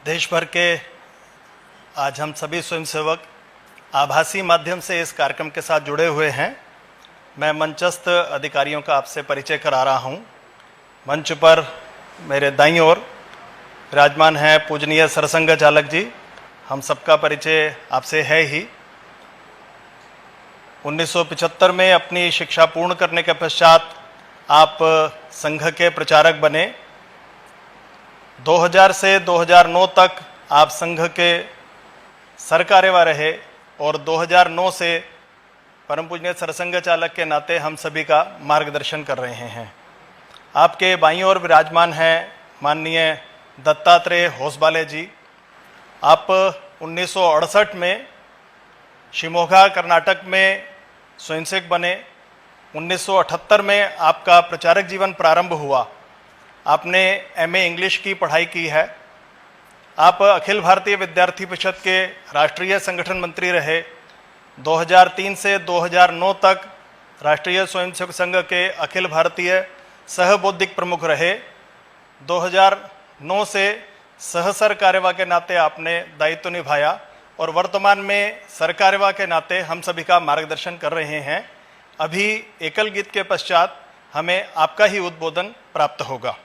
देश भर के आज हम सभी स्वयंसेवक आभासी माध्यम से इस कार्यक्रम के साथ जुड़े हुए हैं। मैं मंचस्थ अधिकारियों का आपसे परिचय करा रहा हूं। मंच पर मेरे दाईं ओर विराजमान हैं पूजनीय सरसंघ चालक जी। हम सबका परिचय आपसे है ही। 1975 में अपनी शिक्षा पूर्ण करने के पश्चात आप संघ के प्रचारक बने। 2000 से 2009 तक आप संघ के सरकार्यवाह रहे और 2009 से परम पूजनीय सरसंघ चालक के नाते हम सभी का मार्गदर्शन कर रहे हैं। आपके बाईं ओर विराजमान हैं माननीय दत्तात्रेय होसबाले जी। आप 1968 में शिमोगा कर्नाटक में स्वयंसेवक बने। 1978 में आपका प्रचारक जीवन प्रारंभ हुआ। आपने एमए इंग्लिश की पढ़ाई की है। आप अखिल भारतीय विद्यार्थी परिषद के राष्ट्रीय संगठन मंत्री रहे। 2003 से 2009 तक राष्ट्रीय स्वयंसेवक संघ के अखिल भारतीय सह बौद्धिक प्रमुख रहे। 2009 से सह सरकार्यवाह के नाते आपने दायित्व निभाया और वर्तमान में सरकार्यवाह के नाते हम सभी का मार्गदर्शन कर रहे हैं। अभी एकल गीत के पश्चात हमें आपका ही उद्बोधन प्राप्त होगा।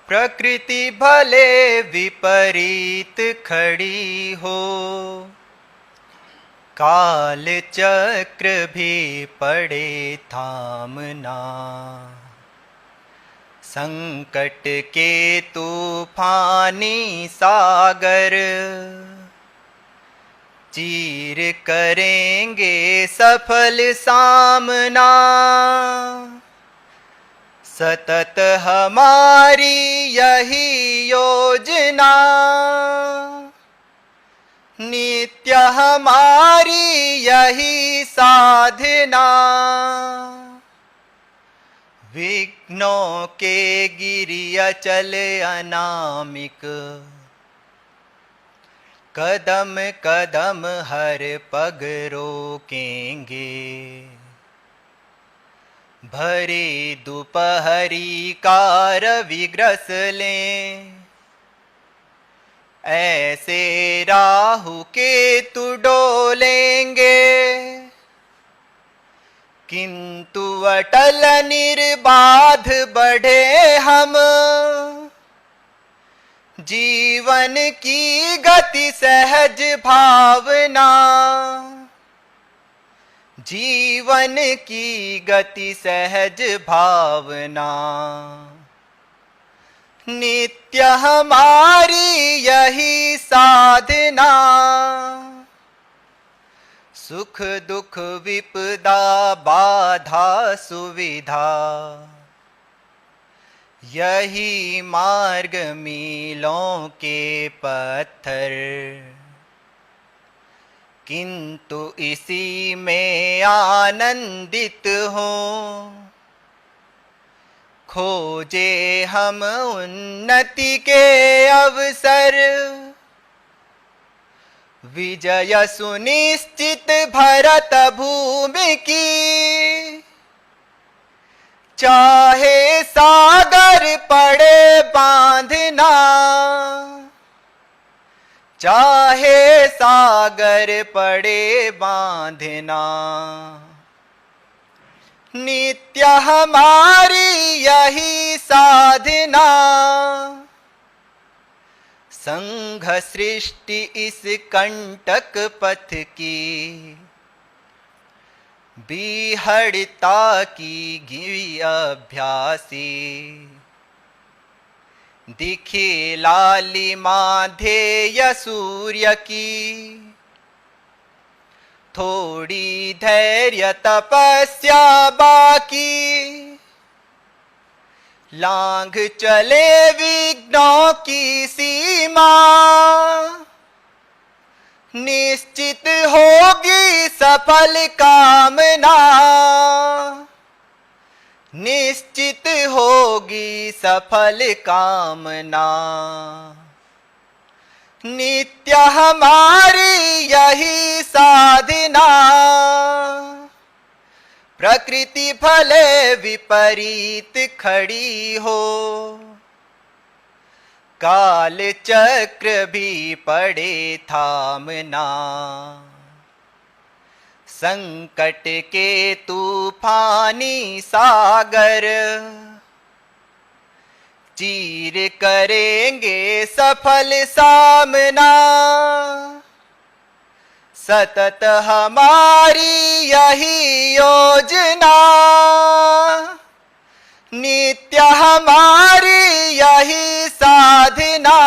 प्रकृति भले विपरीत खड़ी हो, काल चक्र भी पड़े थामना। संकट के तूफानी सागर चीर करेंगे सफल सामना। सतत हमारी यही योजना, नित्य हमारी यही साधना। विघ्नों के गिरि अचल अनामिक, कदम कदम हर पग रोकेंगे। भरी दोपहरी का रवि ग्रस लें, ऐसे राहु केतु डोलेंगे। किंतु अटल निर्बाध बढ़े हम, जीवन की गति सहज भावना। जीवन की गति सहज भावना, नित्य हमारी यही साधना। सुख दुख विपदा बाधा सुविधा, यही मार्ग मीलों के पत्थर। किंतु इसी में आनंदित हो, खोजे हम उन्नति के अवसर। विजय सुनिश्चित भरत भूमि की, चाहे सागर पड़े बांधना। चाहे सागर पड़े बांधना, नित्य हमारी यही साधना। संघ सृष्टि इस कंटक पथ की, बिहड़ता की गिरी अभ्यासी। दिखे लालिमा ध्येय सूर्य की, थोड़ी धैर्य तपस्या बाकी। लांघ चले विघ्नों की सीमा, निश्चित होगी सफल कामना। निश्चित होगी सफल कामना। नित्य हमारी यही साधना। प्रकृति भले विपरीत खड़ी हो, काल चक्र भी पड़े थामना, संकट के तूफानी सागर चीर करेंगे सफल सामना। सतत हमारी यही योजना, नित्य हमारी यही साधना,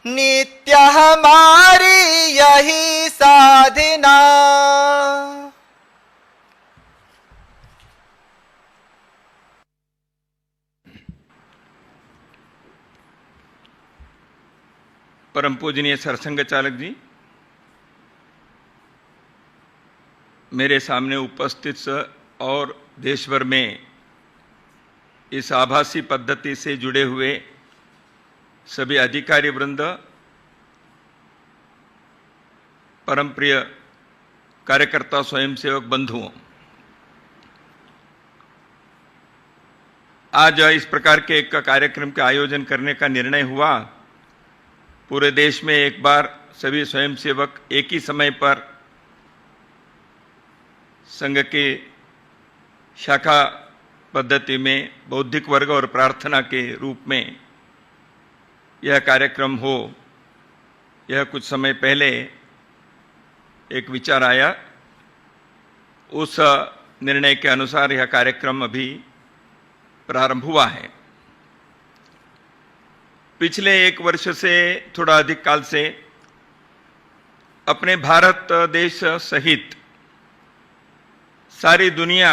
नित्य हमारी यही साधना। परम पूजनीय सरसंघ चालक जी, मेरे सामने उपस्थित और देश भर में इस आभासी पद्धति से जुड़े हुए सभी अधिकारी वृंद, परम प्रिय कार्यकर्ता स्वयंसेवक बंधुओं, आज इस प्रकार के एक कार्यक्रम के आयोजन करने का निर्णय हुआ। पूरे देश में एक बार सभी स्वयंसेवक एक ही समय पर संघ के शाखा पद्धति में बौद्धिक वर्ग और प्रार्थना के रूप में यह कार्यक्रम हो, यह कुछ समय पहले एक विचार आया। उस निर्णय के अनुसार यह कार्यक्रम अभी प्रारंभ हुआ है। पिछले एक वर्ष से थोड़ा अधिक काल से अपने भारत देश सहित सारी दुनिया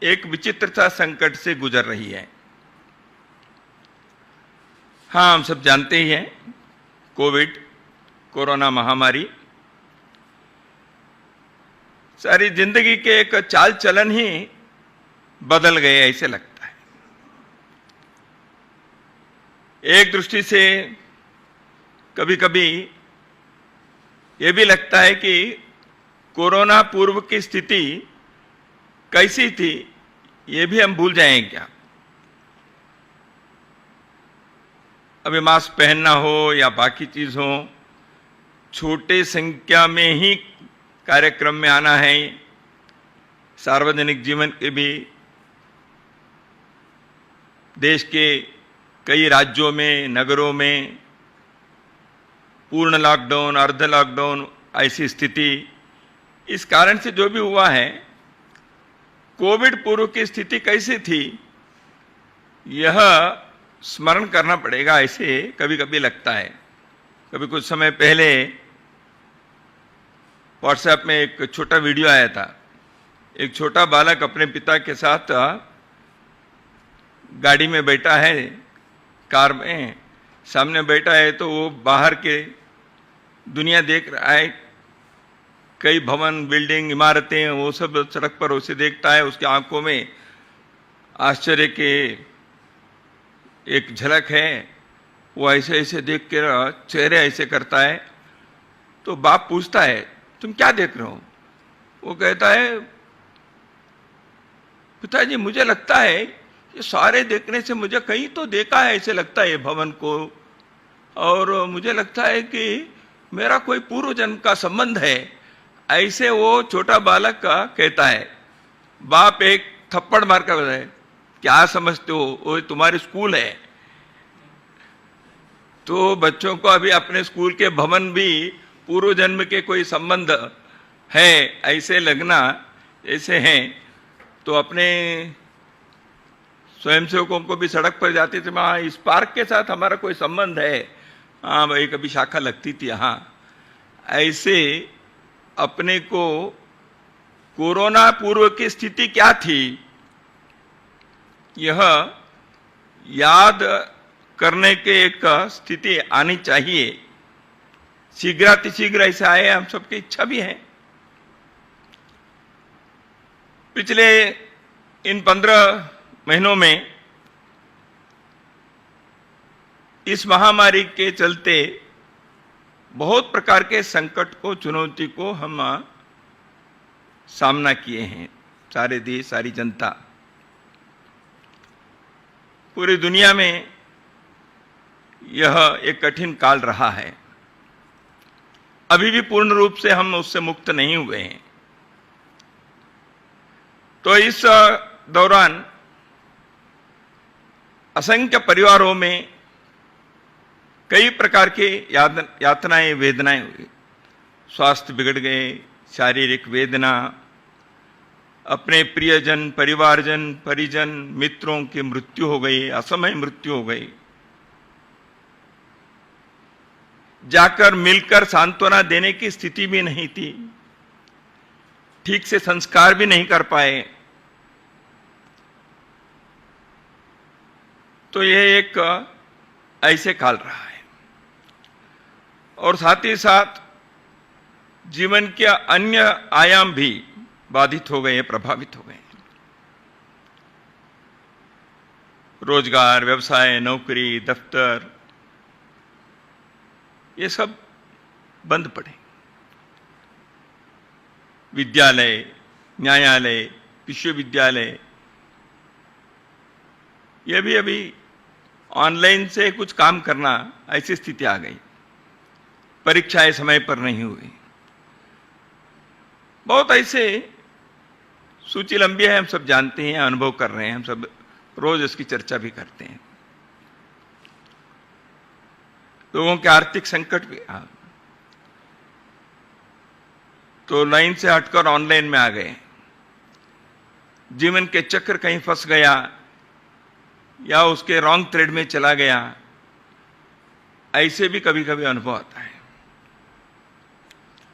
एक विचित्रता संकट से गुजर रही है। हाँ, हम सब जानते ही हैं, कोरोना महामारी सारी जिंदगी के एक चाल चलन ही बदल गए ऐसे लगता है। एक दृष्टि से कभी कभी ये भी लगता है कि कोरोना पूर्व की स्थिति कैसी थी ये भी हम भूल जाएं क्या। अभी मास्क पहनना हो या बाकी चीज हो, छोटे संख्या में ही कार्यक्रम में आना है। सार्वजनिक जीवन के भी देश के कई राज्यों में, नगरों में पूर्ण लॉकडाउन, अर्ध लॉकडाउन ऐसी स्थिति। इस कारण से जो भी हुआ है, कोविड पूर्व की स्थिति कैसी थी यह स्मरण करना पड़ेगा, ऐसे कभी कभी लगता है। कभी कुछ समय पहले व्हाट्सएप में एक छोटा वीडियो आया था। एक छोटा बालक अपने पिता के साथ गाड़ी में बैठा है, कार में सामने बैठा है, तो वो बाहर के दुनिया देख रहा है। कई भवन, बिल्डिंग, इमारतें, वो सब सड़क पर उसे देखता है। उसकी आंखों में आश्चर्य के एक झलक है। वो ऐसे ऐसे देख कर चेहरे ऐसे करता है। तो बाप पूछता है, तुम क्या देख रहे हो? वो कहता है, पिताजी मुझे लगता है ये सारे देखने से मुझे कहीं तो देखा है ऐसे लगता है ये भवन को, और मुझे लगता है कि मेरा कोई पूर्व जन्म का संबंध है, ऐसे वो छोटा बालक का कहता है। बाप एक थप्पड़ मार कर बताए, क्या समझते हो, वो तुम्हारी स्कूल है। तो बच्चों को अभी अपने स्कूल के भवन भी पूर्व जन्म के कोई संबंध है ऐसे लगना ऐसे हैं। तो अपने स्वयंसेवकों को भी सड़क पर जाते थे, हाँ इस पार्क के साथ हमारा कोई संबंध है, हाँ भाई कभी शाखा लगती थी यहाँ। ऐसे अपने को कोरोना पूर्व की स्थिति क्या थी यह याद करने के एक स्थिति आनी चाहिए। शीघ्रातिशीघ्र ऐसे आए, हम सबकी इच्छा भी है। पिछले इन 15 महीनों में इस महामारी के चलते बहुत प्रकार के संकट को, चुनौती को हम सामना किए हैं, सारे देश, सारी जनता। पूरी दुनिया में यह एक कठिन काल रहा है। अभी भी पूर्ण रूप से हम उससे मुक्त नहीं हुए हैं। तो इस दौरान असंख्य परिवारों में कई प्रकार के यातनाएं, वेदनाएं हुई। स्वास्थ्य बिगड़ गए, शारीरिक वेदना, अपने प्रियजन, परिवारजन, परिजन, मित्रों की मृत्यु हो गई, असमय मृत्यु हो गई। जाकर मिलकर सांत्वना देने की स्थिति भी नहीं थी, ठीक से संस्कार भी नहीं कर पाए। तो यह एक ऐसे काल रहा है। और साथ ही साथ जीवन के अन्य आयाम भी बाधित हो गए, प्रभावित हो गए। रोजगार, व्यवसाय, नौकरी, दफ्तर, ये सब बंद पड़े। विद्यालय, न्यायालय, विश्वविद्यालय, ये भी अभी ऑनलाइन से कुछ काम करना, ऐसी स्थिति आ गई। परीक्षाएं समय पर नहीं हुई। बहुत ऐसे, सूची लंबी है, हम सब जानते हैं, अनुभव कर रहे हैं, हम सब रोज इसकी चर्चा भी करते हैं। लोगों के आर्थिक संकट भी तो लाइन से हटकर ऑनलाइन में आ गए। जीवन के चक्र कहीं फंस गया या उसके रॉन्ग थ्रेड में चला गया, ऐसे भी कभी कभी अनुभव आता है।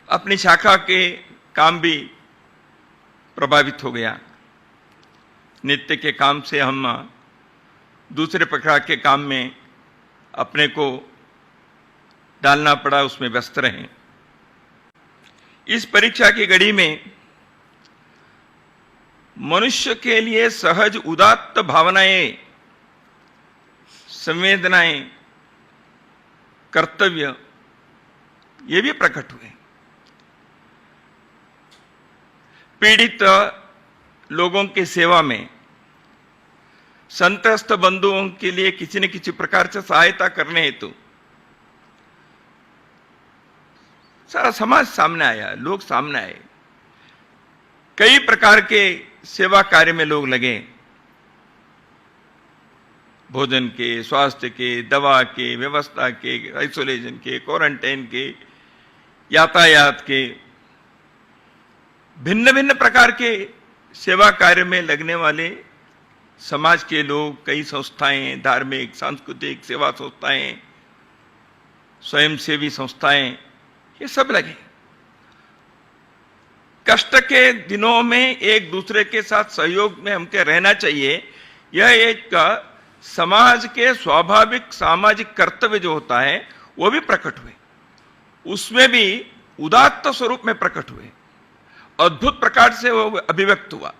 अपनी शाखा के काम भी प्रभावित हो गया। नित्य के काम से हम दूसरे प्रकार के काम में अपने को डालना पड़ा, उसमें व्यस्त रहे। इस परीक्षा की घड़ी में मनुष्य के लिए सहज उदात्त भावनाएं, संवेदनाएं, कर्तव्य, ये भी प्रकट हुए। पीड़ित लोगों की सेवा में, संत्रस्त बंधुओं के लिए किसी न किसी प्रकार से सहायता करने हेतु सारा समाज सामने आया, लोग सामने आए। कई प्रकार के सेवा कार्य में लोग लगे, भोजन के, स्वास्थ्य के, दवा के, व्यवस्था के, आइसोलेशन के, क्वारंटाइन के, यातायात के, भिन्न भिन्न प्रकार के सेवा कार्य में लगने वाले समाज के लोग, कई संस्थाएं, धार्मिक, सांस्कृतिक सेवा संस्थाएं, स्वयंसेवी संस्थाएं, ये सब लगे। कष्ट के दिनों में एक दूसरे के साथ सहयोग में हमके रहना चाहिए। यह एक समाज के स्वाभाविक सामाजिक कर्तव्य जो होता है वो भी प्रकट हुए, उसमें भी उदात्त स्वरूप में प्रकट हुए, अद्भुत प्रकार से वो अभिव्यक्त हुआ।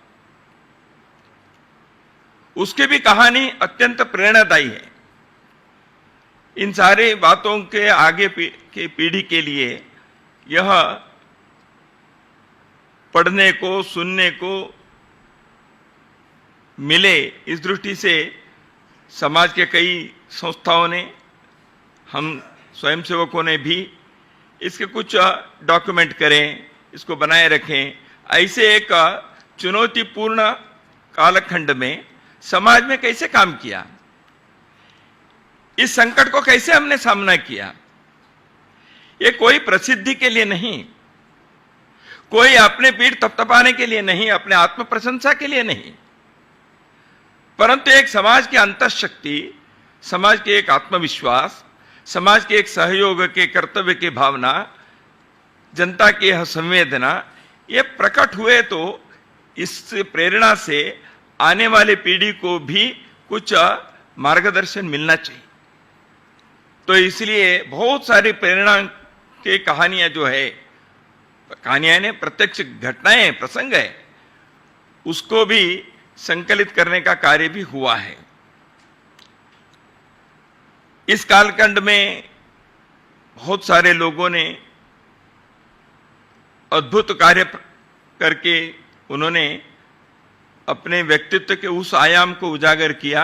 उसकी भी कहानी अत्यंत प्रेरणादायी है। इन सारे बातों के आगे की पीढ़ी के लिए यह पढ़ने को, सुनने को मिले, इस दृष्टि से समाज के कई संस्थाओं ने, हम स्वयंसेवकों ने भी इसके कुछ डॉक्यूमेंट करें, इसको बनाए रखें। ऐसे एक चुनौतीपूर्ण कालखंड में समाज में कैसे काम किया, इस संकट को कैसे हमने सामना किया। ये कोई प्रसिद्धि के लिए नहीं, कोई अपने पीठ थपथपाने के लिए नहीं, अपने आत्म प्रशंसा के लिए नहीं, परंतु एक समाज की अंतःशक्ति, समाज के एक आत्मविश्वास, समाज के एक सहयोग के कर्तव्य की भावना, जनता की यह संवेदना, ये प्रकट हुए। तो इस प्रेरणा से आने वाले पीढ़ी को भी कुछ मार्गदर्शन मिलना चाहिए। तो इसलिए बहुत सारी प्रेरणा की कहानियां जो है, कहानियां ने प्रत्यक्ष घटनाएं, प्रसंग है, उसको भी संकलित करने का कार्य भी हुआ है। इस कालखंड में बहुत सारे लोगों ने अद्भुत कार्य करके उन्होंने अपने व्यक्तित्व के उस आयाम को उजागर किया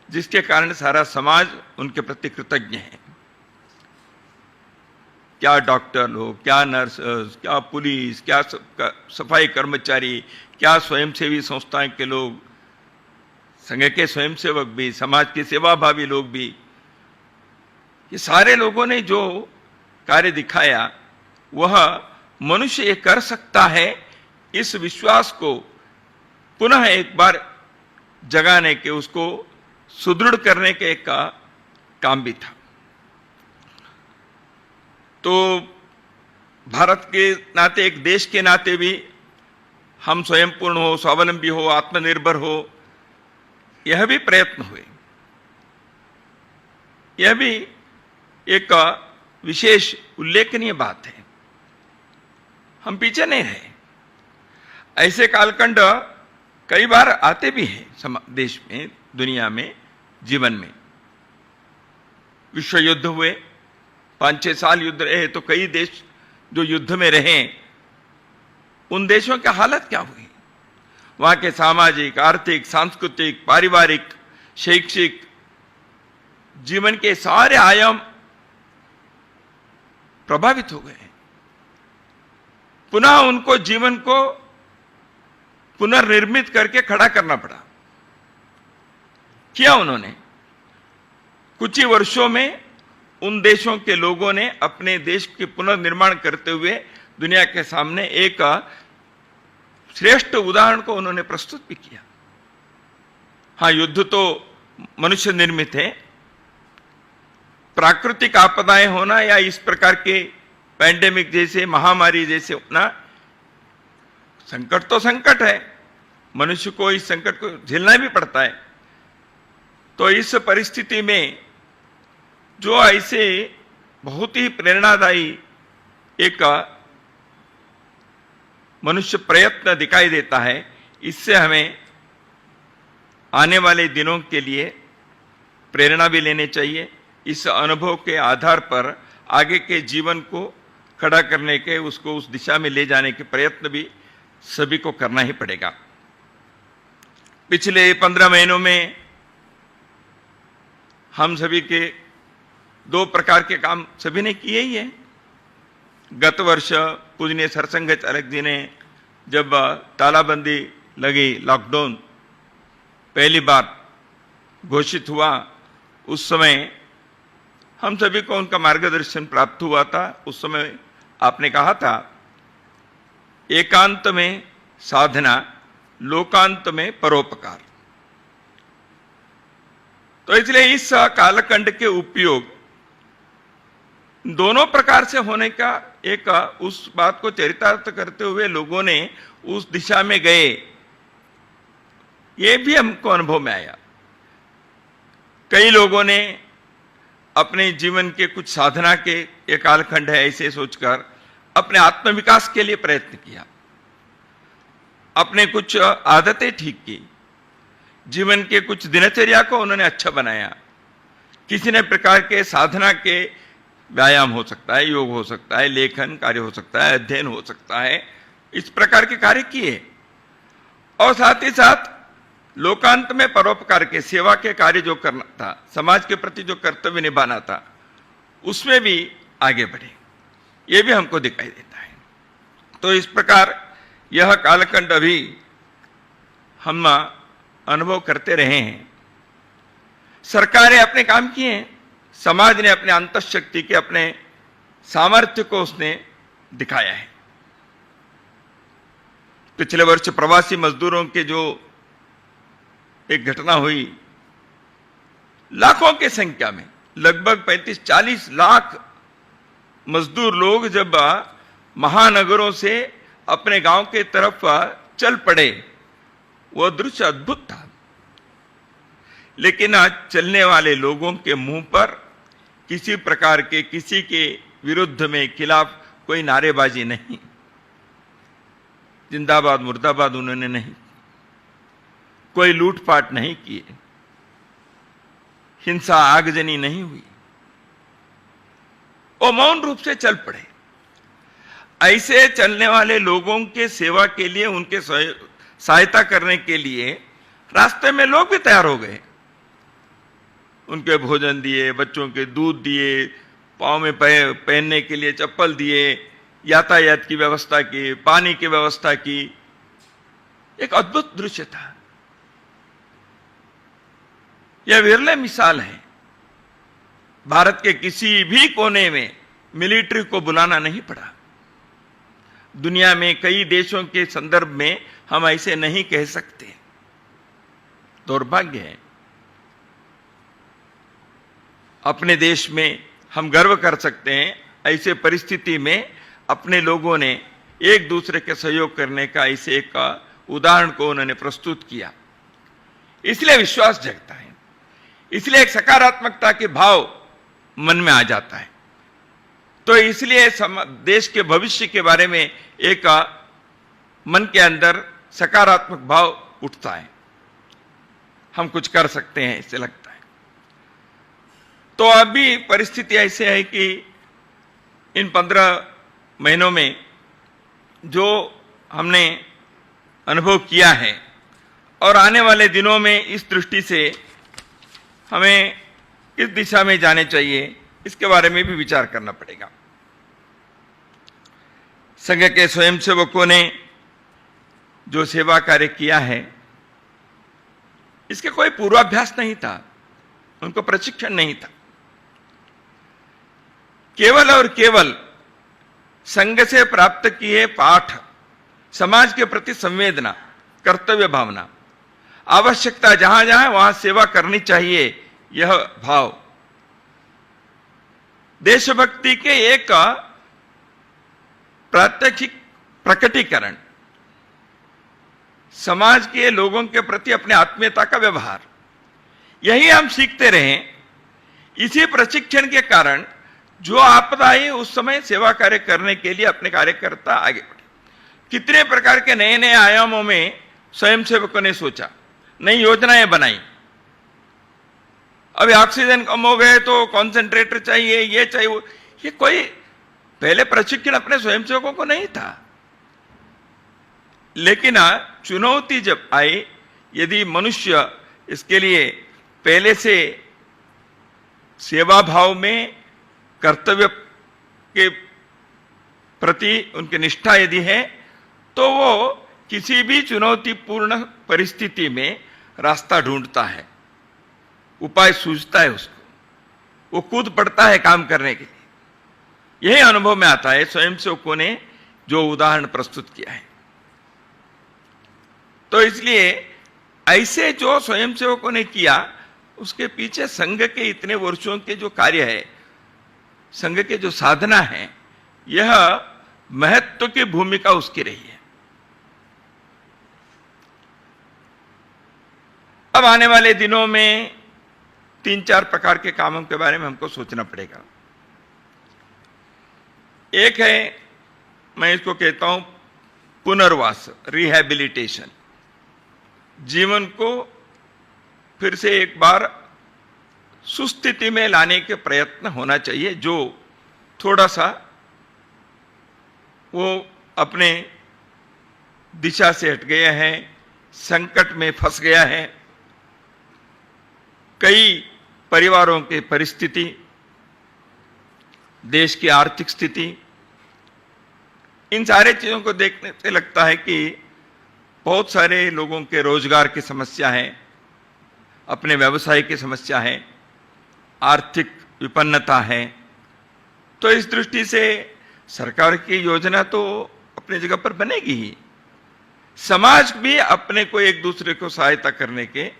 जिसके कारण सारा समाज उनके प्रति कृतज्ञ है। क्या डॉक्टर हो, क्या नर्स, क्या पुलिस, क्या सफाई कर्मचारी, क्या स्वयंसेवी संस्थाएं के लोग, संघ के स्वयंसेवक भी, समाज के सेवाभावी लोग भी, ये सारे लोगों ने जो कार्य दिखाया वह मनुष्य ये कर सकता है, इस विश्वास को पुनः एक बार जगाने के, उसको सुदृढ़ करने के एक काम भी था। तो भारत के नाते, एक देश के नाते भी हम स्वयं पूर्ण हो, स्वावलंबी हो, आत्मनिर्भर हो, यह भी प्रयत्न हुए। यह भी एक विशेष उल्लेखनीय बात है। हम पीछे नहीं रहे। ऐसे कालखंड कई बार आते भी हैं देश में, दुनिया में, जीवन में। विश्व युद्ध हुए, 5-6 साल युद्ध रहे, तो कई देश जो युद्ध में रहे, उन देशों की हालत क्या हुई? वहां के सामाजिक, आर्थिक, सांस्कृतिक, पारिवारिक, शैक्षिक जीवन के सारे आयाम प्रभावित हो गए। पुनः उनको जीवन को पुनर्निर्मित करके खड़ा करना पड़ा। किया उन्होंने। कुछ ही वर्षों में उन देशों के लोगों ने अपने देश के पुनर्निर्माण करते हुए दुनिया के सामने एक श्रेष्ठ उदाहरण को उन्होंने प्रस्तुत भी किया। हां, युद्ध तो मनुष्य निर्मित है। प्राकृतिक आपदाएं होना या इस प्रकार के पैंडेमिक जैसे, महामारी जैसे होना, संकट तो संकट है, मनुष्य को इस संकट को झेलना भी पड़ता है। तो इस परिस्थिति में जो ऐसे बहुत ही प्रेरणादायी एक मनुष्य प्रयत्न दिखाई देता है, इससे हमें आने वाले दिनों के लिए प्रेरणा भी लेनी चाहिए। इस अनुभव के आधार पर आगे के जीवन को खड़ा करने के, उसको उस दिशा में ले जाने के प्रयत्न भी सभी को करना ही पड़ेगा। पिछले 15 महीनों में हम सभी के 2 प्रकार के काम सभी ने किए ही हैं। गत वर्ष पूजनीय सरसंघ चालक जी ने जब तालाबंदी लगी, लॉकडाउन पहली बार घोषित हुआ, उस समय हम सभी को उनका मार्गदर्शन प्राप्त हुआ था। उस समय आपने कहा था, एकांत में साधना, लोकांत में परोपकार। तो इसलिए इस कालखंड के उपयोग दोनों प्रकार से होने का एक उस बात को चरितार्थ करते हुए लोगों ने उस दिशा में गए, ये भी हमको अनुभव में आया। कई लोगों ने अपने जीवन के कुछ साधना के, ये कालखंड है ऐसे सोचकर अपने आत्मविकास के लिए प्रयत्न किया, अपने कुछ आदतें ठीक की, जीवन के कुछ दिनचर्या को उन्होंने अच्छा बनाया। किसी ने प्रकार के साधना के व्यायाम हो सकता है, योग हो सकता है, लेखन कार्य हो सकता है, अध्ययन हो सकता है, इस प्रकार के कार्य किए। और साथ ही साथ लोकांत में परोपकार के, सेवा के कार्य जो करना था, समाज के प्रति जो कर्तव्य निभाना था, उसमें भी आगे बढ़े। ये भी हमको दिखाई देता है। तो इस प्रकार यह कालखंड अभी हम अनुभव करते रहे हैं। सरकारें अपने काम किए हैं, समाज ने अपने अंतःशक्ति के, अपने सामर्थ्य को उसने दिखाया है। पिछले वर्ष प्रवासी मजदूरों के जो एक घटना हुई, लाखों की संख्या में, लगभग 35-40 लाख मजदूर लोग जब महानगरों से अपने गांव के तरफ चल पड़े, वह दृश्य अद्भुत था। लेकिन आज चलने वाले लोगों के मुंह पर किसी प्रकार के, किसी के विरुद्ध में, खिलाफ कोई नारेबाजी नहीं, जिंदाबाद मुर्दाबाद उन्होंने नहीं, कोई लूटपाट नहीं किए, हिंसा आगजनी नहीं हुई, वो मौन रूप से चल पड़े। ऐसे चलने वाले लोगों के सेवा के लिए, उनके सहायता करने के लिए रास्ते में लोग भी तैयार हो गए। उनके भोजन दिए, बच्चों के दूध दिए, पाँव में पहनने के लिए चप्पल दिए, यातायात की व्यवस्था की, पानी की व्यवस्था की। एक अद्भुत दृश्य था। यह विरले मिसाल है। भारत के किसी भी कोने में मिलिट्री को बुलाना नहीं पड़ा। दुनिया में कई देशों के संदर्भ में हम ऐसे नहीं कह सकते। दुर्भाग्य है। अपने देश में हम गर्व कर सकते हैं, ऐसे परिस्थिति में अपने लोगों ने एक दूसरे के सहयोग करने का ऐसे एक उदाहरण को उन्होंने प्रस्तुत किया। इसलिए विश्वास जगता है, इसलिए एक सकारात्मकता के भाव मन में आ जाता है। तो इसलिए देश के भविष्य के बारे में एक मन के अंदर सकारात्मक भाव उठता है। हम कुछ कर सकते हैं, इससे लगता है। तो अभी परिस्थिति ऐसे है कि इन 15 महीनों में जो हमने अनुभव किया है और आने वाले दिनों में इस दृष्टि से हमें किस दिशा में जाने चाहिए, इसके बारे में भी विचार करना पड़ेगा। संघ के स्वयंसेवकों ने जो सेवा कार्य किया है, इसके कोई पूर्वाभ्यास नहीं था, उनको प्रशिक्षण नहीं था। केवल और केवल संघ से प्राप्त किए पाठ, समाज के प्रति संवेदना, कर्तव्य भावना, आवश्यकता जहां जहां वहां सेवा करनी चाहिए, यह भाव, देशभक्ति के एक प्रात्यक्षिक प्रकटीकरण, समाज के लोगों के प्रति अपने आत्मीयता का व्यवहार, यही हम सीखते रहे। इसी प्रशिक्षण के कारण जो आपदा आई, उस समय सेवा कार्य करने के लिए अपने कार्यकर्ता आगे बढ़े। कितने प्रकार के नए नए आयामों में स्वयंसेवकों ने सोचा, नई योजनाएं बनाई। अभी ऑक्सीजन कम हो गए तो कॉन्सेंट्रेटर चाहिए, ये चाहिए वो। ये कोई पहले प्रशिक्षण अपने स्वयंसेवकों को नहीं था। लेकिन चुनौती जब आई, यदि मनुष्य इसके लिए पहले से सेवा भाव में, कर्तव्य के प्रति उनकी निष्ठा यदि है, तो वो किसी भी चुनौतीपूर्ण परिस्थिति में रास्ता ढूंढता है, उपाय सूझता है उसको, वो कूद पड़ता है काम करने के लिए। यही अनुभव में आता है स्वयंसेवकों ने जो उदाहरण प्रस्तुत किया है। तो इसलिए ऐसे जो स्वयंसेवकों ने किया, उसके पीछे संघ के इतने वर्षों के जो कार्य है, संघ के जो साधना है, यह महत्व की भूमिका उसकी रही है। अब आने वाले दिनों में 3-4 प्रकार के कामों के बारे में हमको सोचना पड़ेगा। एक है, मैं इसको कहता हूं पुनर्वास, रिहैबिलिटेशन। जीवन को फिर से एक बार सुस्थिति में लाने के प्रयत्न होना चाहिए। जो थोड़ा सा वो अपने दिशा से हट गया है, संकट में फंस गया है, कई परिवारों की परिस्थिति, देश की आर्थिक स्थिति, इन सारे चीजों को देखने से लगता है कि बहुत सारे लोगों के रोजगार की समस्या है, अपने व्यवसाय की समस्या है, आर्थिक विपन्नता है। तो इस दृष्टि से सरकार की योजना तो अपनी जगह पर बनेगी ही। समाज भी अपने को एक दूसरे को सहायता करने के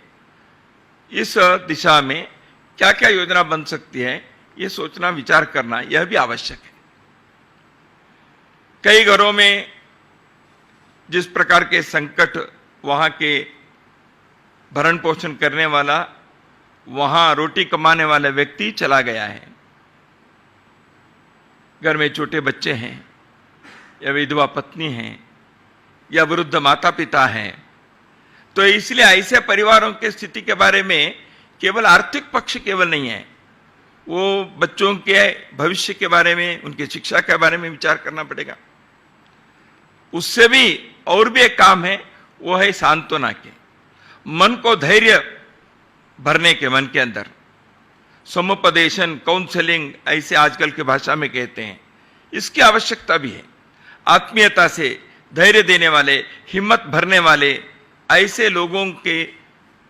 इस दिशा में क्या क्या योजना बन सकती है, ये सोचना, विचार करना, यह भी आवश्यक है। कई घरों में जिस प्रकार के संकट, वहां के भरण पोषण करने वाला, वहां रोटी कमाने वाला व्यक्ति चला गया है, घर में छोटे बच्चे हैं, या विधवा पत्नी हैं, या वृद्ध माता पिता हैं, तो इसलिए ऐसे परिवारों की स्थिति के बारे में केवल आर्थिक पक्ष केवल नहीं है, वो बच्चों के भविष्य के बारे में, उनकी शिक्षा के बारे में विचार करना पड़ेगा। उससे भी और भी एक काम है, वो है सांत्वना के, मन को धैर्य भरने के, मन के अंदर समुपदेशन, काउंसलिंग ऐसे आजकल की भाषा में कहते हैं, इसकी आवश्यकता भी है। आत्मीयता से धैर्य देने वाले, हिम्मत भरने वाले ऐसे लोगों के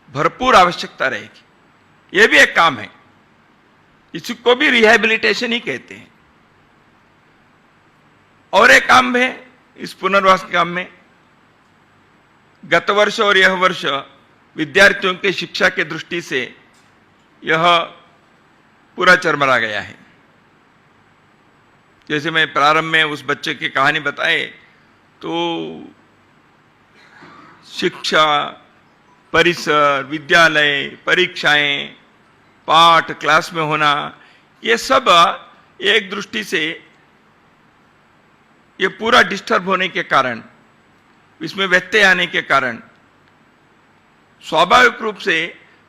भरपूर आवश्यकता रहेगी। यह भी एक काम है, इसको भी रिहैबिलिटेशन ही कहते हैं। और एक काम है इस पुनर्वास के काम में, गत वर्ष और यह वर्ष विद्यार्थियों के शिक्षा के दृष्टि से यह पूरा चरमरा गया है। जैसे मैं प्रारंभ में उस बच्चे की कहानी बताए, तो शिक्षा, परिसर, विद्यालय, परीक्षाएं, पाठ क्लास में होना, ये सब एक दृष्टि से ये पूरा डिस्टर्ब होने के कारण, इसमें व्यत्यय आने के कारण स्वाभाविक रूप से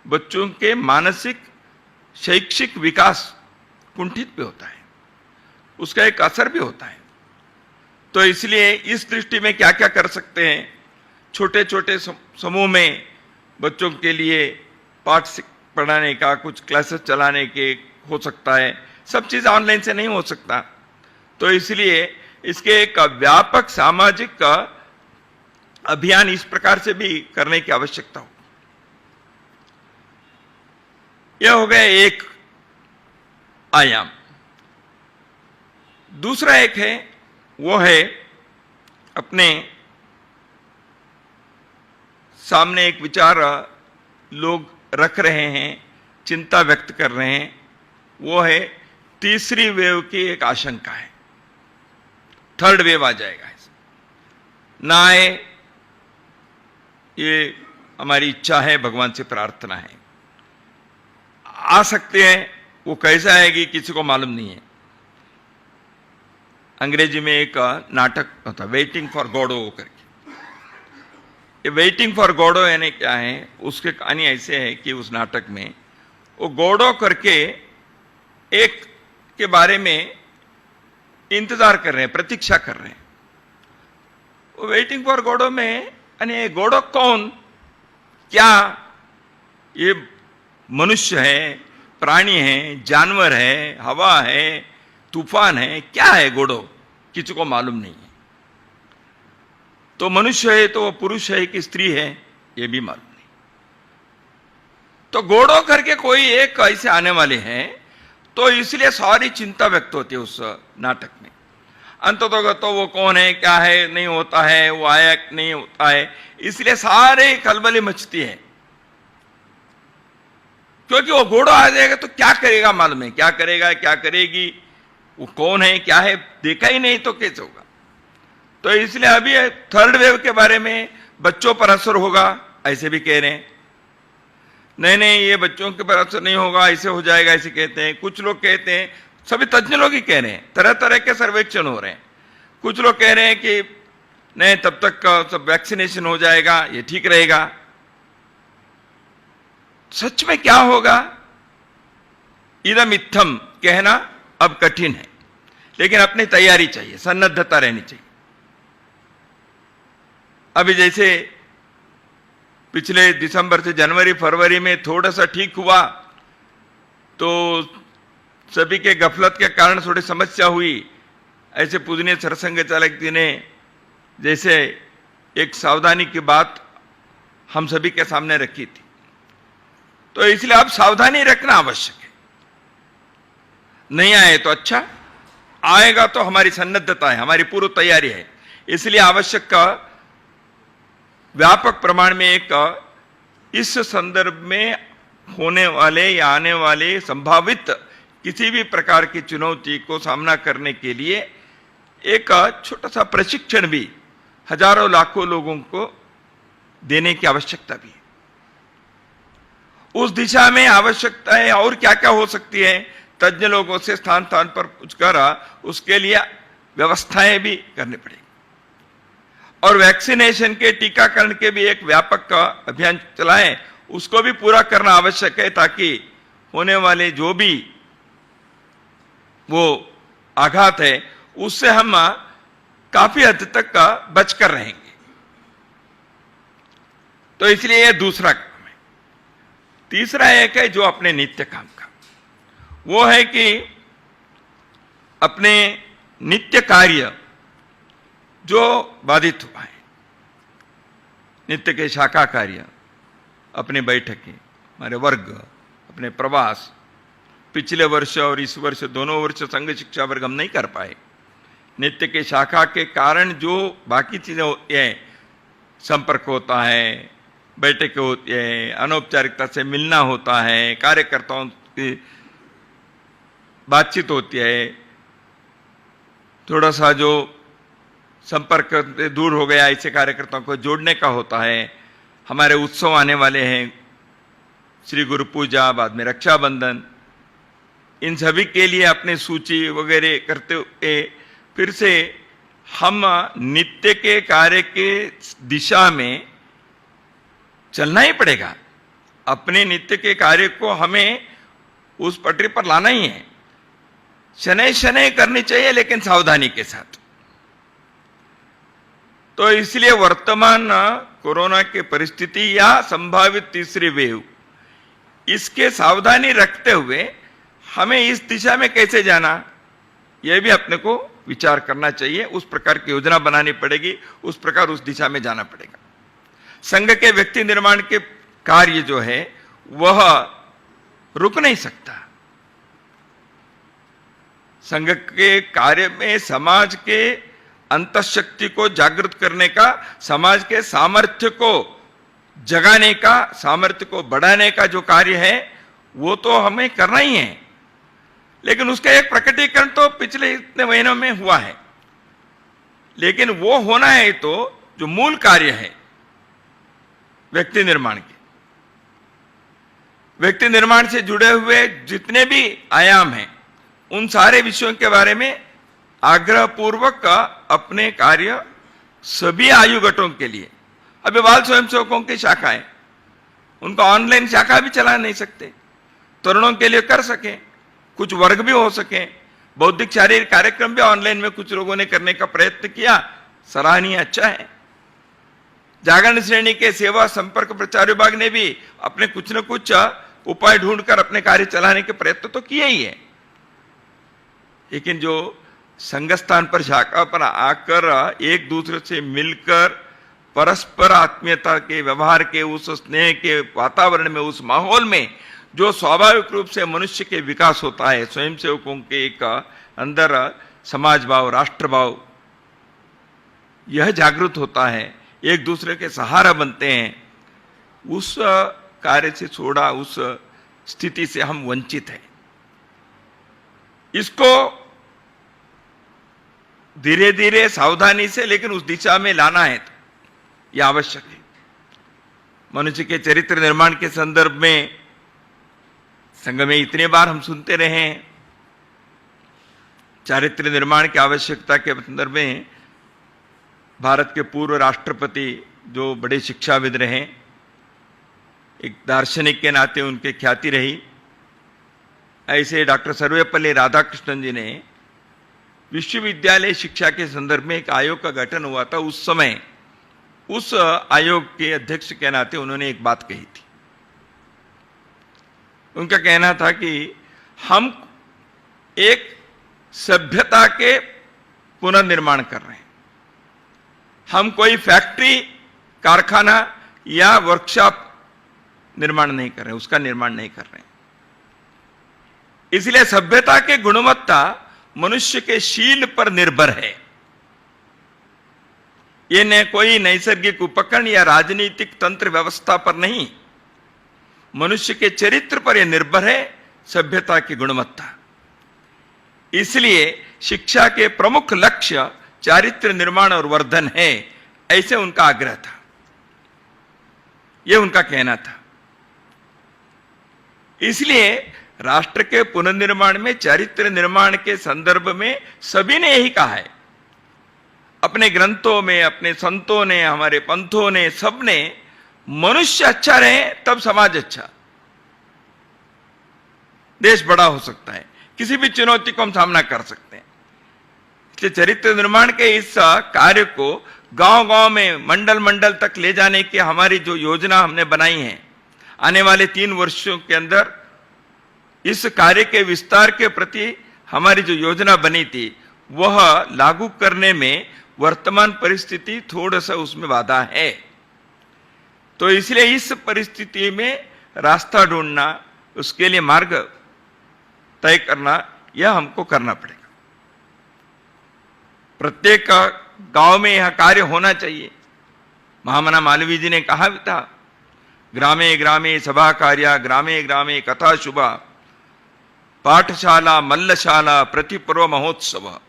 बच्चों के मानसिक शैक्षिक विकास कुंठित भी होता है, उसका एक असर भी होता है। तो इसलिए इस दृष्टि में क्या क्या कर सकते हैं, छोटे छोटे समूह में बच्चों के लिए पाठ पढ़ाने का, कुछ क्लासेस चलाने के हो सकता है। सब चीज ऑनलाइन से नहीं हो सकता, तो इसलिए इसके एक व्यापक सामाजिक अभियान इस प्रकार से भी करने की आवश्यकता हो। यह हो गया एक आयाम। दूसरा एक है, वो है अपने सामने एक विचार लोग रख रहे हैं, चिंता व्यक्त कर रहे हैं, वो है तीसरी वेव की एक आशंका है, थर्ड वेव आ जाएगा। ना आए ये हमारी इच्छा है, भगवान से प्रार्थना है। आ सकते हैं, वो कैसे आएगी किसी को मालूम नहीं है। अंग्रेजी में एक नाटक होता, वेटिंग फॉर गॉडो करके। ये वेटिंग फॉर गॉडो यानी क्या है, उसके कहानी ऐसे है कि उस नाटक में वो गॉडो करके एक के बारे में इंतजार कर रहे हैं, प्रतीक्षा कर रहे हैं। वो वेटिंग फॉर गॉडो में यानी गॉडो कौन, क्या ये मनुष्य है, प्राणी है, जानवर है, हवा है, तूफान है, क्या है गॉडो, किसी को मालूम नहीं है। तो मनुष्य है तो वो पुरुष है कि स्त्री है, ये भी मालूम नहीं। तो गॉडो करके कोई एक ऐसे आने वाले हैं, तो इसलिए सारी चिंता व्यक्त होती है उस नाटक में। अंततः तो वो कौन है, क्या है, नहीं होता है, वो आया नहीं होता है, इसलिए सारे खलबली मचती है। क्योंकि वो घोड़ा आ जाएगा तो क्या करेगा मालूम है, क्या करेगा, क्या करेगी, वो कौन है, क्या है, देखा ही नहीं तो कैसे होगा। तो इसलिए अभी थर्ड वेव के बारे में बच्चों पर असर होगा ऐसे भी कह रहे हैं। नहीं नहीं, ये बच्चों के पर असर नहीं होगा, ऐसे हो जाएगा ऐसे कहते हैं। कुछ लोग कहते हैं, सभी तज्ञ लोग ही कह रहे हैं, तरह तरह के सर्वेक्षण हो रहे हैं। कुछ लोग कह रहे हैं कि नहीं, तब तक सब वैक्सीनेशन हो जाएगा, ये ठीक रहेगा। सच में क्या होगा, इदम इत्थम कहना अब कठिन है, लेकिन अपनी तैयारी चाहिए, सन्नद्धता रहनी चाहिए। अभी जैसे पिछले दिसंबर से जनवरी फरवरी में थोड़ा सा ठीक हुआ, तो सभी के गफलत के कारण थोड़ी समस्या हुई। ऐसे पूजनीय सरसंघ चालक जी ने जैसे एक सावधानी की बात हम सभी के सामने रखी थी, तो इसलिए अब सावधानी रखना आवश्यक है। नहीं आए तो अच्छा, आएगा तो हमारी सन्नद्धता है, हमारी पूर्व तैयारी है। इसलिए आवश्यक व्यापक प्रमाण में एक इस संदर्भ में होने वाले या आने वाले संभावित किसी भी प्रकार की चुनौती को सामना करने के लिए एक छोटा सा प्रशिक्षण भी हजारों लाखों लोगों को देने की आवश्यकता भी है। उस दिशा में आवश्यकताएं और क्या क्या हो सकती है, तज्ञ लोगों से स्थान स्थान पर पूछकर उसके लिए व्यवस्थाएं भी करनी पड़ेगी। और वैक्सीनेशन के, टीकाकरण के भी एक व्यापक अभियान चलाएं, उसको भी पूरा करना आवश्यक है, ताकि होने वाले जो भी वो आघात है उससे हम काफी हद तक बचकर रहेंगे। तो इसलिए यह दूसरा काम है। तीसरा एक है जो अपने नित्य काम का, वो है कि अपने नित्य कार्य जो बाधित हुआ है, नित्य के शाखा कार्य, अपने बैठकें, हमारे वर्ग, अपने प्रवास, पिछले वर्ष और इस वर्ष दोनों वर्ष संघ शिक्षा वर्ग हम नहीं कर पाए। नित्य के शाखा के कारण जो बाकी चीजें होती हैं, संपर्क होता है, बैठकें होती है, अनौपचारिकता से मिलना होता है, कार्यकर्ताओं की बातचीत होती है, थोड़ा सा जो संपर्क से दूर हो गया ऐसे कार्यकर्ताओं को जोड़ने का होता है। हमारे उत्सव आने वाले हैं, श्री गुरु पूजा, बाद में रक्षाबंधन, इन सभी के लिए अपने सूची वगैरह करते हुए फिर से हम नित्य के कार्य के दिशा में चलना ही पड़ेगा। अपने नित्य के कार्य को हमें उस पटरी पर लाना ही है। शनै शनै करनी चाहिए, लेकिन सावधानी के साथ। तो इसलिए वर्तमान कोरोना की परिस्थिति या संभावित तीसरी वेव, इसके सावधानी रखते हुए हमें इस दिशा में कैसे जाना, यह भी अपने को विचार करना चाहिए। उस प्रकार की योजना बनानी पड़ेगी, उस प्रकार उस दिशा में जाना पड़ेगा। संघ के व्यक्ति निर्माण के कार्य जो है वह रुक नहीं सकता। संघ के कार्य में समाज के अंतःशक्ति को जागृत करने का, समाज के सामर्थ्य को जगाने का, सामर्थ्य को बढ़ाने का जो कार्य है वो तो हमें करना ही है। लेकिन उसका एक प्रकटीकरण तो पिछले इतने महीनों में हुआ है, लेकिन वो होना है तो जो मूल कार्य है व्यक्ति निर्माण के, व्यक्ति निर्माण से जुड़े हुए जितने भी आयाम हैं, उन सारे विषयों के बारे में आग्रह पूर्वक अपने कार्य सभी आयु गटों के लिए, अभी बाल स्वयंसेवकों की शाखा है, उनको ऑनलाइन शाखा भी चला नहीं सकते, तरुणों के लिए कर सके, कुछ वर्ग भी हो सके, बौद्धिक शारीरिक कार्यक्रम भी ऑनलाइन में कुछ लोगों ने करने का प्रयत्न किया, सराहनीय, अच्छा है। जागरण श्रेणी के सेवा संपर्क प्रचार विभाग ने भी अपने कुछ न कुछ उपाय ढूंढकर अपने कार्य चलाने के प्रयत्न तो किए ही है। लेकिन जो संघ स्थान पर शाखा पर आकर एक दूसरे से मिलकर परस्पर आत्मीयता के व्यवहार के, उस स्नेह के वातावरण में, उस माहौल में जो स्वाभाविक रूप से मनुष्य के विकास होता है, स्वयंसेवकों के एक अंदर समाज भाव, राष्ट्र भाव, यह जागृत होता है, एक दूसरे के सहारा बनते हैं, उस कार्य से छोड़ा, उस स्थिति से हम वंचित हैं। इसको धीरे धीरे सावधानी से लेकिन उस दिशा में लाना है, तो यह आवश्यक है। मनुष्य के चरित्र निर्माण के संदर्भ में संघ में इतने बार हम सुनते रहे हैं, चारित्र निर्माण की आवश्यकता के संदर्भ में भारत के पूर्व राष्ट्रपति जो बड़े शिक्षाविद रहे, एक दार्शनिक के नाते उनकी ख्याति रही, ऐसे डॉक्टर सर्वेपल्ली राधाकृष्णन जी ने विश्वविद्यालय शिक्षा के संदर्भ में एक आयोग का गठन हुआ था। उस समय उस आयोग के अध्यक्ष के नाते उन्होंने एक बात कही थी। उनका कहना था कि हम एक सभ्यता के पुनर्निर्माण कर रहे हैं, हम कोई फैक्ट्री, कारखाना या वर्कशॉप निर्माण नहीं कर रहे, उसका निर्माण नहीं कर रहे। इसलिए सभ्यता की गुणवत्ता मनुष्य के शील पर निर्भर है। ये न कोई नैसर्गिक उपकरण या राजनीतिक तंत्र व्यवस्था पर नहीं, मनुष्य के चरित्र पर यह निर्भर है, सभ्यता की गुणवत्ता। इसलिए शिक्षा के प्रमुख लक्ष्य चारित्र निर्माण और वर्धन है, ऐसे उनका आग्रह था, यह उनका कहना था। इसलिए राष्ट्र के पुनर्निर्माण में चारित्र निर्माण के संदर्भ में सभी ने यही कहा है, अपने ग्रंथों में, अपने संतों ने, हमारे पंथों ने, सबने, मनुष्य अच्छा रहे तब समाज अच्छा, देश बड़ा हो सकता है, किसी भी चुनौती को हम सामना कर सकते हैं। चरित्र निर्माण के इस कार्य को गांव-गांव में, मंडल-मंडल तक ले जाने की हमारी जो योजना हमने बनाई है, आने वाले 3 वर्षों के अंदर इस कार्य के विस्तार के प्रति हमारी जो योजना बनी थी, वह लागू करने में वर्तमान परिस्थिति थोड़ा सा उसमें बाधा है। तो इसलिए इस परिस्थिति में रास्ता ढूंढना, उसके लिए मार्ग तय करना, यह हमको करना पड़ेगा। प्रत्येक गांव में यह कार्य होना चाहिए। महामना मालवीय जी ने कहा भी था, ग्रामे ग्रामे सभा कार्या, ग्रामे ग्रामे कथा शुभा, पाठशाला मल्लशाला प्रतिपर्व महोत्सव।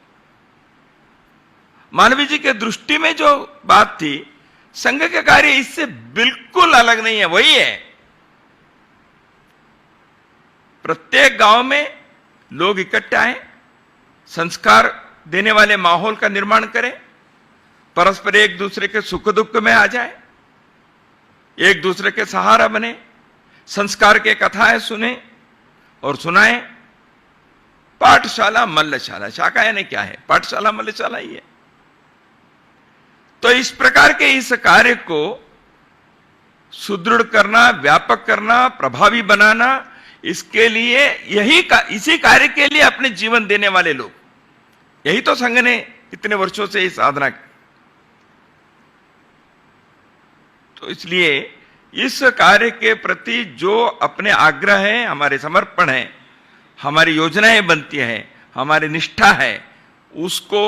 मालवीय जी के दृष्टि में जो बात थी, संघ के कार्य इससे बिल्कुल अलग नहीं है, वही है। प्रत्येक गांव में लोग इकट्ठे आए, संस्कार देने वाले माहौल का निर्माण करें, परस्पर एक दूसरे के सुख दुख में आ जाए, एक दूसरे के सहारा बने, संस्कार के कथाएं सुने और सुनाएं। पाठशाला मल्लशाला, शाखा यानी क्या है? पाठशाला मल्लशाला ही है। तो इस प्रकार के इस कार्य को सुदृढ़ करना, व्यापक करना, प्रभावी बनाना, इसके लिए इसी कार्य के लिए अपने जीवन देने वाले लोग, यही तो संघ ने इतने वर्षों से इस साधना की। तो इसलिए इस कार्य के प्रति जो अपने आग्रह है, हमारे समर्पण है, हमारी योजनाएं बनती है, हमारी निष्ठा है, उसको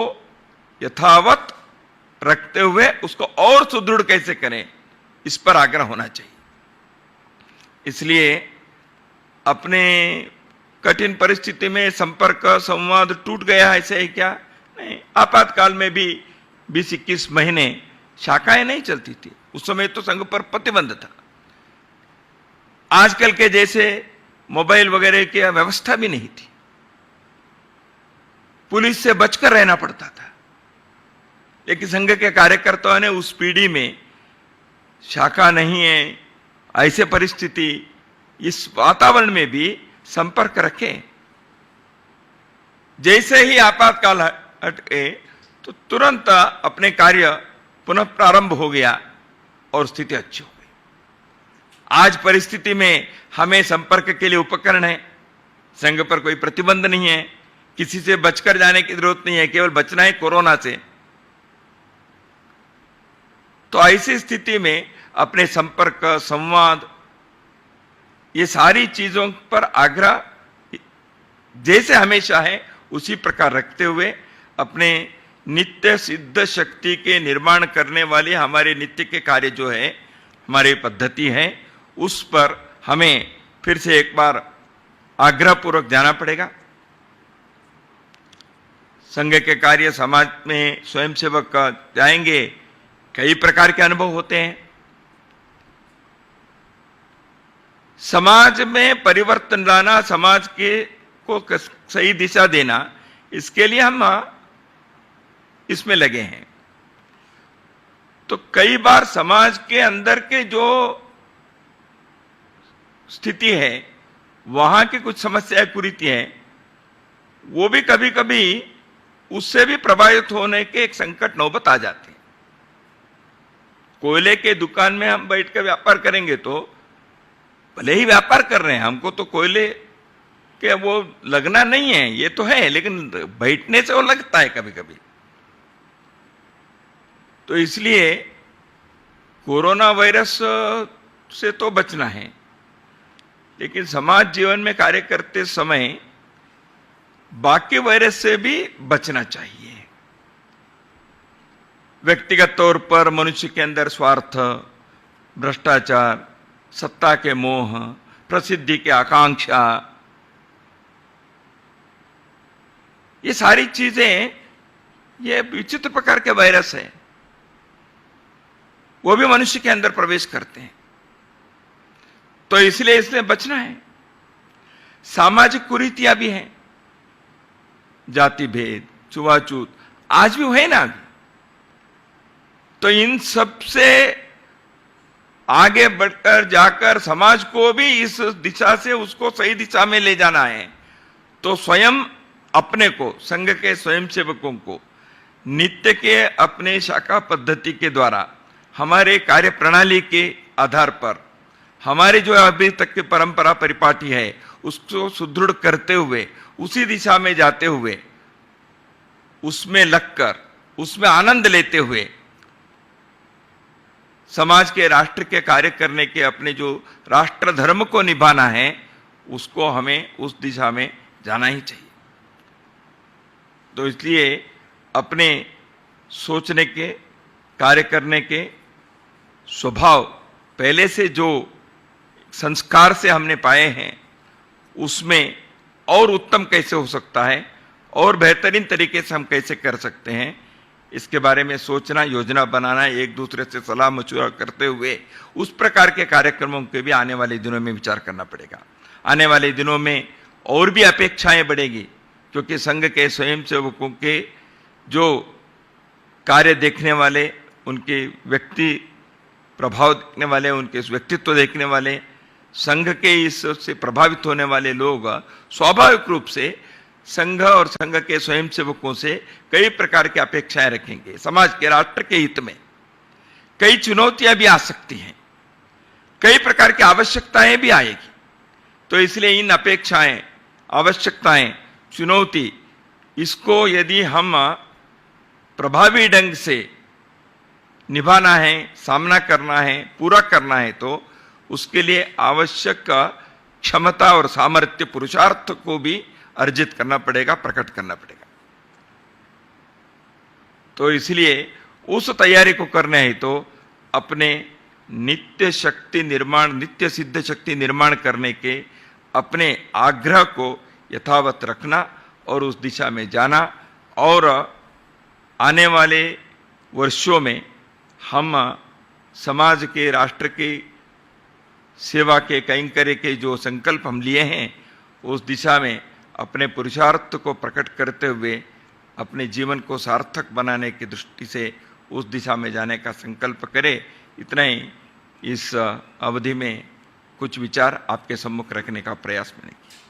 यथावत रखते हुए उसको और सुदृढ़ कैसे करें, इस पर आग्रह होना चाहिए। इसलिए अपने कठिन परिस्थिति में संपर्क संवाद टूट गया, ऐसे है क्या? नहीं। आपातकाल में भी 20-21 महीने शाखाएं नहीं चलती थी। उस समय तो संघ पर प्रतिबंध था। आजकल के जैसे मोबाइल वगैरह की व्यवस्था भी नहीं थी। पुलिस से बचकर रहना पड़ता था। लेकिन संघ के कार्यकर्ताओं ने उस पीढ़ी में शाखा नहीं है, ऐसे परिस्थिति, इस वातावरण में भी संपर्क रखे। जैसे ही आपातकाल हटे तो तुरंत अपने कार्य पुनः प्रारंभ हो गया और स्थिति अच्छी हो गई। आज परिस्थिति में हमें संपर्क के लिए उपकरण है, संघ पर कोई प्रतिबंध नहीं है, किसी से बचकर जाने की जरूरत नहीं है, केवल बचना है कोरोना से। तो ऐसी स्थिति में अपने संपर्क, संवाद, ये सारी चीजों पर आग्रह जैसे हमेशा है उसी प्रकार रखते हुए अपने नित्य सिद्ध शक्ति के निर्माण करने वाले हमारे नित्य के कार्य जो है, हमारी पद्धति है, उस पर हमें फिर से एक बार आग्रह पूर्वक जाना पड़ेगा। संघ के कार्य समाज में स्वयंसेवक जाएंगे, कई प्रकार के अनुभव होते हैं। समाज में परिवर्तन लाना, समाज के को सही दिशा देना, इसके लिए हम इसमें लगे हैं। तो कई बार समाज के अंदर के जो स्थिति है, वहां की कुछ समस्याएं कुरीति हैं, वो भी कभी कभी उससे भी प्रभावित होने के एक संकट नौबत आ जाते हैं। कोयले के दुकान में हम बैठ कर व्यापार करेंगे तो भले ही व्यापार कर रहे हैं, हमको तो कोयले के वो लगना नहीं है, ये तो है, लेकिन बैठने से वो लगता है कभी कभी। तो इसलिए कोरोना वायरस से तो बचना है, लेकिन समाज जीवन में कार्य करते समय बाकी वायरस से भी बचना चाहिए। व्यक्तिगत तौर पर मनुष्य के अंदर स्वार्थ, भ्रष्टाचार, सत्ता के मोह, प्रसिद्धि की आकांक्षा, ये सारी चीजें, ये विचित्र प्रकार के वायरस है, वो भी मनुष्य के अंदर प्रवेश करते हैं। तो इसलिए इसलिए बचना है। सामाजिक कुरीतियां भी हैं, जाति भेद, छुआछूत, आज भी है ना अभी। तो इन सब से आगे बढ़कर जाकर समाज को भी इस दिशा से उसको सही दिशा में ले जाना है। तो स्वयं अपने को, संघ के स्वयंसेवकों को नित्य के अपने शाखा पद्धति के द्वारा हमारे कार्य प्रणाली के आधार पर हमारे जो अभी तक की परंपरा परिपाटी है उसको सुदृढ़ करते हुए उसी दिशा में जाते हुए उसमें लगकर उसमें आनंद लेते हुए समाज के राष्ट्र के कार्य करने के अपने जो राष्ट्र धर्म को निभाना है उसको हमें उस दिशा में जाना ही चाहिए। तो इसलिए अपने सोचने के कार्य करने के स्वभाव पहले से जो संस्कार से हमने पाए हैं उसमें और उत्तम कैसे हो सकता है और बेहतरीन तरीके से हम कैसे कर सकते हैं इसके बारे में सोचना, योजना बनाना, एक दूसरे से सलाह मशवरा करते हुए उस प्रकार के कार्यक्रमों के भी आने वाले दिनों में विचार करना पड़ेगा। आने वाले दिनों में और भी अपेक्षाएं बढ़ेगी क्योंकि संघ के स्वयंसेवकों के जो कार्य देखने वाले, उनके व्यक्ति प्रभाव देखने वाले, उनके व्यक्तित्व देखने वाले, संघ के इससे प्रभावित होने वाले लोग स्वाभाविक रूप से संघ और संघ के स्वयंसेवकों से कई प्रकार की अपेक्षाएं रखेंगे। समाज के राष्ट्र के हित में कई चुनौतियां भी आ सकती हैं, कई प्रकार की आवश्यकताएं भी आएगी। तो इसलिए इन अपेक्षाएं, आवश्यकताएं, चुनौती, इसको यदि हम प्रभावी ढंग से निभाना है, सामना करना है, पूरा करना है तो उसके लिए आवश्यक क्षमता और सामर्थ्य, पुरुषार्थ को भी अर्जित करना पड़ेगा, प्रकट करना पड़ेगा। तो इसलिए उस तैयारी को करना है तो अपने नित्य शक्ति निर्माण, नित्य सिद्ध शक्ति निर्माण करने के अपने आग्रह को यथावत रखना और उस दिशा में जाना और आने वाले वर्षों में हम समाज के, राष्ट्र के सेवा के, कैंकर्य के जो संकल्प हम लिए हैं उस दिशा में अपने पुरुषार्थ को प्रकट करते हुए अपने जीवन को सार्थक बनाने की दृष्टि से उस दिशा में जाने का संकल्प करें। इतना ही इस अवधि में कुछ विचार आपके सम्मुख रखने का प्रयास मैंने किया।